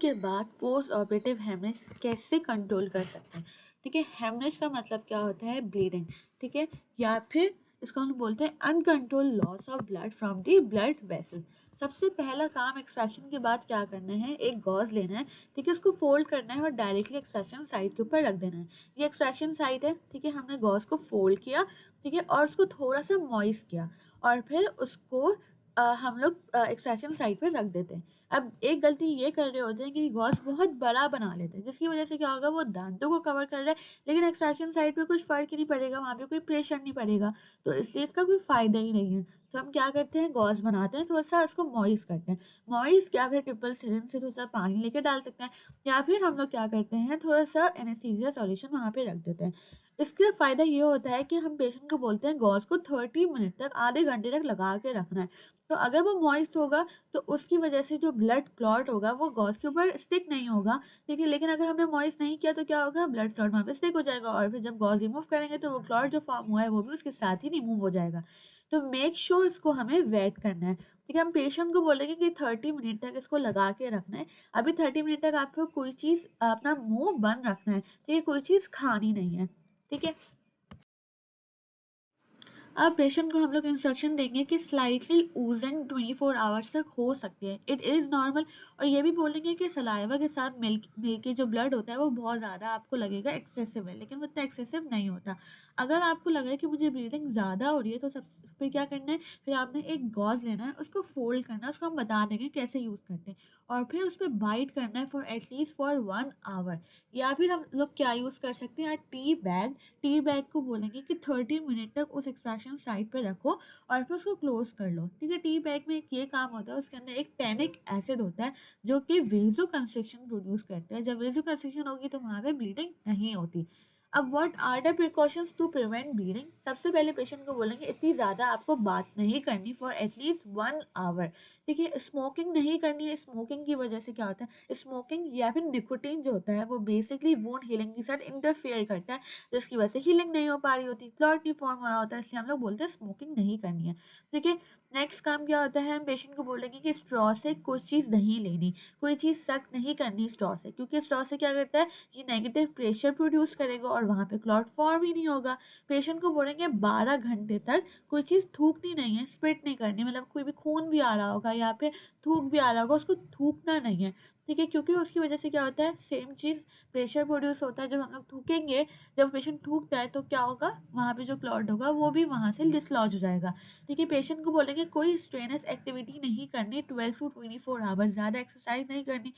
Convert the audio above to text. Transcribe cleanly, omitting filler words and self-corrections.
के बाद post operative haemorrhage कैसे कंट्रोल कर सकते हैं। ठीक है, हेमरेज का मतलब क्या होता है? ब्लीडिंग। ठीक है, या फिर इसको हम बोलते हैं uncontrol loss of blood from the blood vessels. सबसे पहला काम एक्सट्रैक्शन के बाद क्या करना है? एक गॉज लेना है। ठीक है, उसको फोल्ड करना है और डायरेक्टली एक्सट्रैक्शन साइट के ऊपर रख देना है। ये एक्सट्रैक्शन साइट है। ठीक है, हमने गॉज को फोल्ड किया। ठीक है, और उसको थोड़ा सा मॉइस्ट किया और फिर उसको हम लोग एक्सट्रैक्शन साइट पे रख देते हैं। अब एक गलती ये कर रहे होते हैं कि गॉस बहुत बड़ा बना लेते हैं, जिसकी वजह से क्या होगा? वो दांतों को कवर कर रहा है, लेकिन एक्सट्रैक्शन साइट पे कुछ फ़र्क ही नहीं पड़ेगा, वहाँ पे कोई प्रेशर नहीं पड़ेगा, तो इसलिए इसका कोई फ़ायदा ही नहीं है। तो हम क्या करते हैं? गॉस बनाते हैं, थोड़ा-सा उसको मॉइस्ट करते हैं। मॉइस्ट या फिर ट्रिपल सिरिंज से थोड़ा-सा पानी लेके डाल सकते हैं, या फिर हम लोग क्या करते हैं? थोड़ा-सा एनेस्थीसिया सॉल्यूशन वहाँ पे रख देते हैं। इसका फ़ायदा ये होता है कि हम पेशेंट को बोलते हैं गॉस को 30 मिनट तक, आधे घंटे तक लगा के रखना है। तो अगर वो मॉइस्ट होगा तो उसकी वजह से जो ब्लड क्लॉट होगा वो गॉज के ऊपर स्टिक नहीं होगा। ठीक है, लेकिन अगर हमने मॉइस्ट नहीं किया तो क्या होगा? ब्लड क्लॉट वहाँ पे स्टिक हो जाएगा और फिर जब गॉज रिमूव करेंगे तो वो क्लॉट जो फॉर्म हुआ है वो भी उसके साथ ही रिमूव हो जाएगा। तो मेक श्योर इसको हमें वेट करना है। ठीक है, हम पेशेंट को बोलेंगे कि 30 मिनट तक इसको लगा के रखना है। अभी 30 मिनट तक आपको कोई चीज़ अपना मुंह बंद रखना है। ठीक है, कोई चीज़ खानी नहीं है। ठीक है, अब पेशेंट को हम लोग इंस्ट्रक्शन देंगे कि स्लाइटली ऊजिंग 24 आवर्स तक हो सकती है, इट इज़ नॉर्मल। और ये भी बोलेंगे कि सलाइवा के साथ मिल्क मिल्क के जो ब्लड होता है वो बहुत ज़्यादा आपको लगेगा एक्सेसिव है, लेकिन वो इतना एक्सेसिव नहीं होता। अगर आपको लगे कि मुझे ब्लीडिंग ज़्यादा हो रही है तो सब फिर क्या करना है? फिर आपने एक गॉज लेना है, उसको फोल्ड करना है, उसको हम बता देंगे कैसे यूज़ करते हैं, और फिर उस पर बाइट करना है फॉर एटलीस्ट फॉर 1 आवर। या फिर हम लोग क्या यूज़ कर सकते हैं? टी बैग को बोलेंगे कि 30 मिनट तक उस एक्सट्रैक्शन साइट पे रखो और फिर उसको क्लोज कर लो। ठीक है, टी बैग में एक ये काम होता है, उसके अंदर एक टैनिक एसिड होता है जो कि वेजो कंस्ट्रिक्शन प्रोड्यूस करता है। जब वेजो कंस्ट्रिक्शन होगी तो वहाँ पे ब्लीडिंग नहीं होती। अब what are the precautions to prevent bleeding? सबसे पहले पेशेंट को बोलेंगे इतनी ज़्यादा आपको बात नहीं करनी फॉर एटलीस्ट 1 आवर। ठीक है, स्मोकिंग नहीं करनी है। स्मोकिंग की वजह से क्या होता है? स्मोकिंग या फिर निकोटीन जो होता है वो बेसिकली वुंड हीलिंग के साथ इंटरफेयर करता है, जिसकी वजह से हीलिंग नहीं हो पा रही होती, क्लॉट नहीं फॉर्म हो रहा होता है, इसलिए हम लोग बोलते हैं स्मोकिंग नहीं करनी है। ठीक है, नेक्स्ट काम क्या होता है? हम पेशेंट को बोलेंगे कि स्ट्रॉ से कुछ चीज़ नहीं लेनी, कोई चीज़ सक नहीं करनी स्ट्रॉ से, क्योंकि स्ट्रॉ से क्या करता है? ये नेगेटिव प्रेशर प्रोड्यूस करेगा और वहाँ पे क्लॉट फॉर्म ही नहीं होगा। पेशेंट को बोलेंगे 12 घंटे तक कोई चीज़ थूकनी नहीं है, स्पिट नहीं करनी, मतलब कोई भी खून भी आ रहा होगा या फिर थूक भी आ रहा होगा, उसको थूकना नहीं है। ठीक है, क्योंकि उसकी वजह से क्या होता है? सेम चीज़ प्रेशर प्रोड्यूस होता है। जब हम लोग थूकेंगे, जब पेशेंट थूकता है तो क्या होगा? वहाँ पे जो क्लॉट होगा वो भी वहाँ से डिसलॉज हो जाएगा। ठीक है, पेशेंट को बोलेंगे कोई स्ट्रेनस एक्टिविटी नहीं करनी 12 टू 24 आवर्स, ज़्यादा एक्सरसाइज नहीं करनी।